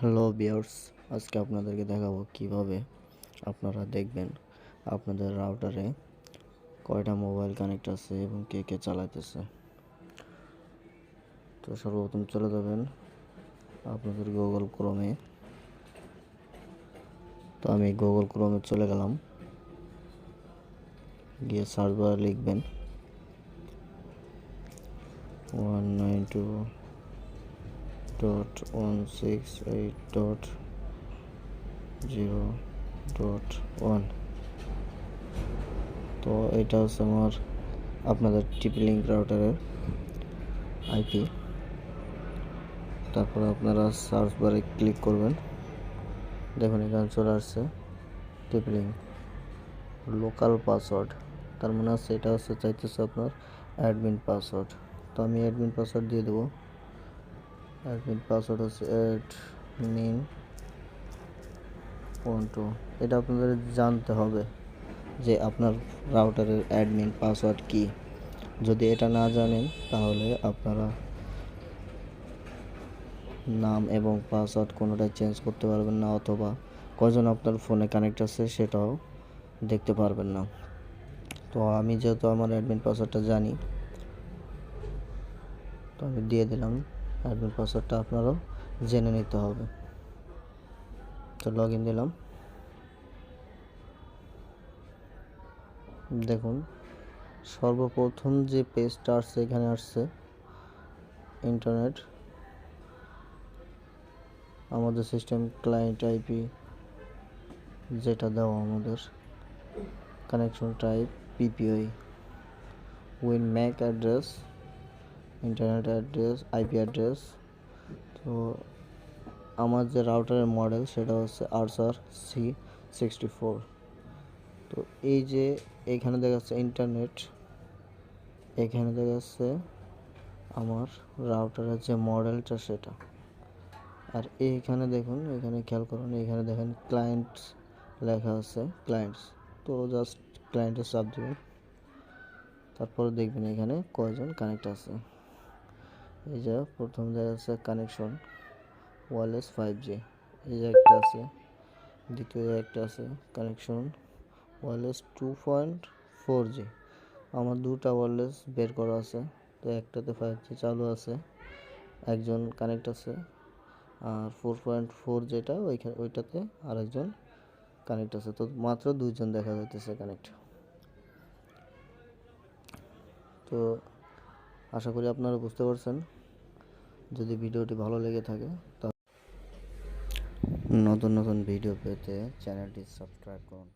Hello viewers, আজকে আপনাদেরকে দেখাবো কিভাবে আপনারা দেখবেন আপনাদের রাউটারে কয়টা মোবাইল কানেক্ট আছে এবং কে কে চালাতেছে। তো সর্বপ্রথম চলে যাবেন আপনাদের গুগল ক্রোমে। তো আমি গুগল ক্রোমে চলে গেলাম, গিয়ে সার্চ বারে লিখবেন 192.168.0.1। তো এটা হচ্ছে আমার আপনাদের টিপি লিঙ্ক রাউটারের আইপি। তারপর আপনারা সার্চ বারে ক্লিক করবেন, দেখুন এখানে চলে আসছে টিপি লিঙ্ক লোকাল পাসওয়ার্ড। তার মানে হচ্ছে এটা হচ্ছে চাইতেছে আপনার অ্যাডমিন পাসওয়ার্ড। তো আমি অ্যাডমিন পাসওয়ার্ড দিয়ে দেবো। অ্যাডমিন পাসওয়ার্ড হচ্ছে admin12। এটা আপনাদের জানতে হবে যে আপনার রাউটারের অ্যাডমিন পাসওয়ার্ড কি। যদি এটা না জানেন তাহলে আপনারা নাম এবং পাসওয়ার্ড কোনোটাই চেঞ্জ করতে পারবেন না, অথবা কয়জন আপনার ফোনে কানেক্ট আছে সেটাও দেখতে পারবেন না। তো আমি যেহেতু আমার অ্যাডমিন পাসওয়ার্ডটা জানি, তো আমি দিয়ে দিলাম। অ্যাডমিন পাসওয়ার্ডটা আপনারাও জেনে নিতে হবে। তো লগ ইন দিলাম। দেখুন সর্বপ্রথম যে পেজটা আসছে এখানে আসছে ইন্টারনেট, আমাদের সিস্টেম ক্লায়েন্ট আইপি যেটা দেওয়া, আমাদের connection type PPI, win Mac address, internet address, IP address. তো আমার যে রাউটারের মডেল সেটা হচ্ছে RSR-C64। তো এই যে এখানে দেখা যাচ্ছে ইন্টারনেট, এখানে দেখা যাচ্ছে আমার রাউটারের যে মডেলটা সেটা। আর এইখানে দেখুন, এখানে খেয়াল করুন, এখানে দেখেন ক্লায়েন্টস লেখা আছে, ক্লায়েন্টস। তো জাস্ট ক্লায়েন্টের চাপ দেবেন, তারপরে দেখবেন এখানে কয়জন কানেক্ট আছে। এই যে প্রথম দেখা যাচ্ছে কানেকশন ওয়্যারলেস 5G, এই যে একটা আছে। দ্বিতীয় একটা আছে কানেকশন ওয়্যারলেস 2.4G। আমার দুটা ওয়্যারলেস বের করা আছে। তো একটাতে 5G চালু আছে, একজন কানেক্ট আছে। আর 4.4 যেটা ওইটাতে আরেকজন কানেক্ট আছে। তো মাত্র দুইজন দেখা যাইতেছে কানেক্ট। তো আশা করি আপনারা বুঝতে পারছেন। যদি ভিডিওটি ভালো লেগে থাকে তাহলে নতুন নতুন ভিডিও পেতে চ্যানেলটি সাবস্ক্রাইব করুন।